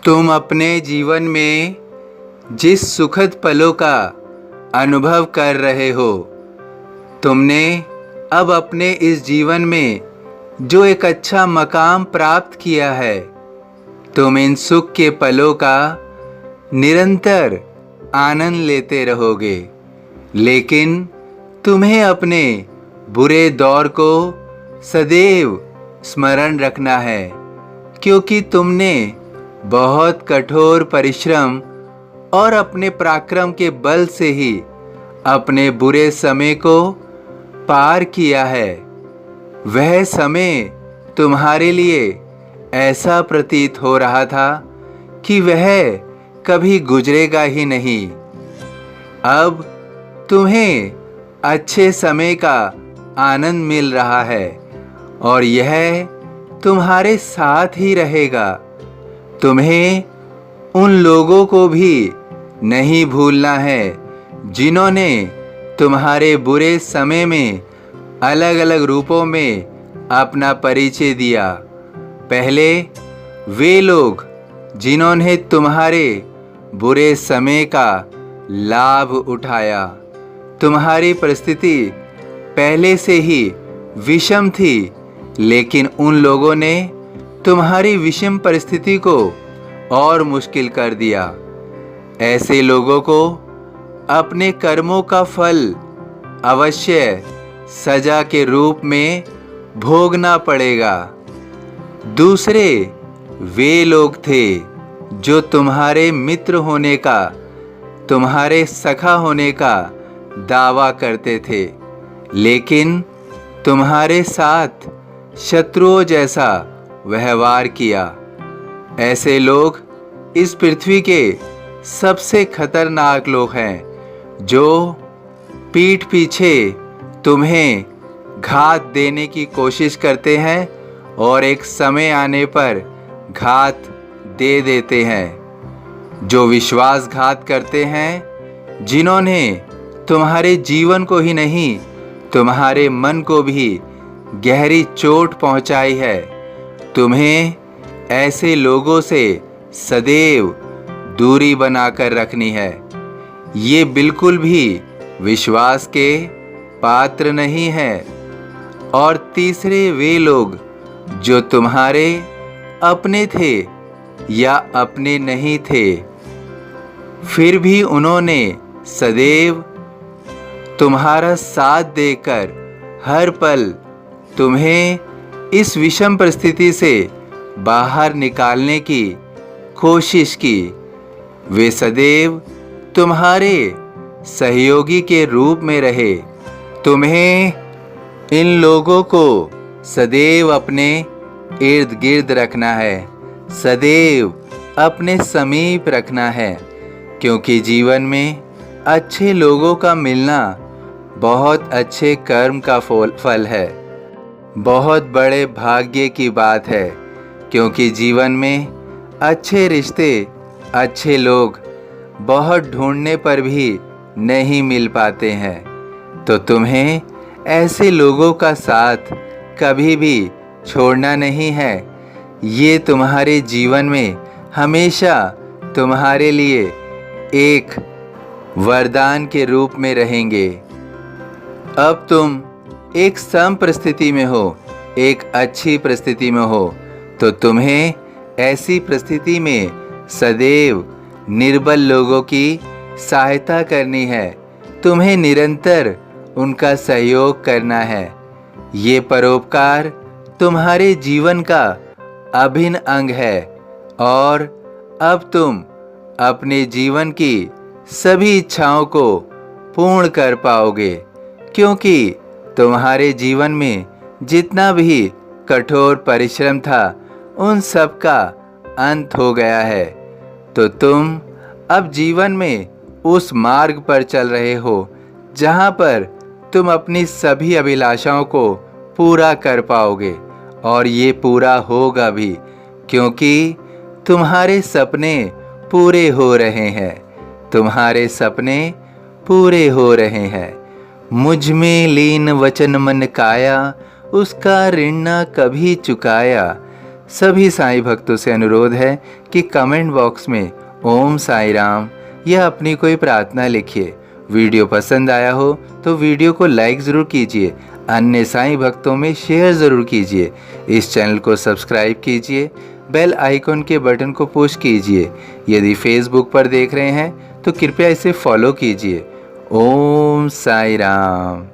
तुम अपने जीवन में जिस सुखद पलों का अनुभव कर रहे हो, तुमने अब अपने इस जीवन में जो एक अच्छा मकाम प्राप्त किया है, तुम इन सुख के पलों का निरंतर आनंद लेते रहोगे। लेकिन तुम्हें अपने बुरे दौर को सदैव स्मरण रखना है, क्योंकि तुमने बहुत कठोर परिश्रम और अपने पराक्रम के बल से ही अपने बुरे समय को पार किया है। वह समय तुम्हारे लिए ऐसा प्रतीत हो रहा था कि वह कभी गुजरेगा ही नहीं। अब तुम्हें अच्छे समय का आनंद मिल रहा है और यह तुम्हारे साथ ही रहेगा। तुम्हें उन लोगों को भी नहीं भूलना है जिन्होंने तुम्हारे बुरे समय में अलग अलग रूपों में अपना परिचय दिया। पहले वे लोग जिन्होंने तुम्हारे बुरे समय का लाभ उठाया। तुम्हारी परिस्थिति पहले से ही विषम थी, लेकिन उन लोगों ने तुम्हारी विषम परिस्थिति को और मुश्किल कर दिया। ऐसे लोगों को अपने कर्मों का फल अवश्य सजा के रूप में भोगना पड़ेगा। दूसरे वे लोग थे जो तुम्हारे मित्र होने का, तुम्हारे सखा होने का दावा करते थे, लेकिन तुम्हारे साथ शत्रुओं जैसा व्यवहार किया। ऐसे लोग इस पृथ्वी के सबसे खतरनाक लोग हैं, जो पीठ पीछे तुम्हें घात देने की कोशिश करते हैं और एक समय आने पर घात दे देते हैं। जो विश्वासघात करते हैं, जिन्होंने तुम्हारे जीवन को ही नहीं, तुम्हारे मन को भी गहरी चोट पहुंचाई है। तुम्हें ऐसे लोगों से सदैव दूरी बनाकर रखनी है। ये बिल्कुल भी विश्वास के पात्र नहीं है। और तीसरे वे लोग जो तुम्हारे अपने थे या अपने नहीं थे, फिर भी उन्होंने सदैव तुम्हारा साथ देकर हर पल तुम्हें इस विषम परिस्थिति से बाहर निकालने की कोशिश की। वे सदैव तुम्हारे सहयोगी के रूप में रहे। तुम्हें इन लोगों को सदैव अपने इर्द गिर्द रखना है, सदैव अपने समीप रखना है, क्योंकि जीवन में अच्छे लोगों का मिलना बहुत अच्छे कर्म का फल है। बहुत बड़े भाग्य की बात है, क्योंकि जीवन में अच्छे रिश्ते, अच्छे लोग बहुत ढूंढने पर भी नहीं मिल पाते हैं। तो तुम्हें ऐसे लोगों का साथ कभी भी छोड़ना नहीं है। ये तुम्हारे जीवन में हमेशा तुम्हारे लिए एक वरदान के रूप में रहेंगे। अब तुम एक सम परिस्थिति में हो, एक अच्छी परिस्थिति में हो, तो तुम्हें ऐसी परिस्थिति में सदैव निर्बल लोगों की सहायता करनी है। तुम्हें निरंतर उनका सहयोग करना है। ये परोपकार तुम्हारे जीवन का अभिन्न अंग है और अब तुम अपने जीवन की सभी इच्छाओं को पूर्ण कर पाओगे, क्योंकि तुम्हारे जीवन में जितना भी कठोर परिश्रम था, उन सब का अंत हो गया है। तो तुम अब जीवन में उस मार्ग पर चल रहे हो जहाँ पर तुम अपनी सभी अभिलाषाओं को पूरा कर पाओगे, और ये पूरा होगा भी, क्योंकि तुम्हारे सपने पूरे हो रहे हैं। तुम्हारे सपने पूरे हो रहे हैं। मुझ में लीन वचन मन काया, उसका ऋण न कभी चुकाया। सभी साईं भक्तों से अनुरोध है कि कमेंट बॉक्स में ओम साई राम या अपनी कोई प्रार्थना लिखिए। वीडियो पसंद आया हो तो वीडियो को लाइक ज़रूर कीजिए, अन्य साईं भक्तों में शेयर ज़रूर कीजिए। इस चैनल को सब्सक्राइब कीजिए, बेल आइकॉन के बटन को पुश कीजिए। यदि फेसबुक पर देख रहे हैं तो कृपया इसे फॉलो कीजिए। ओम साई राम।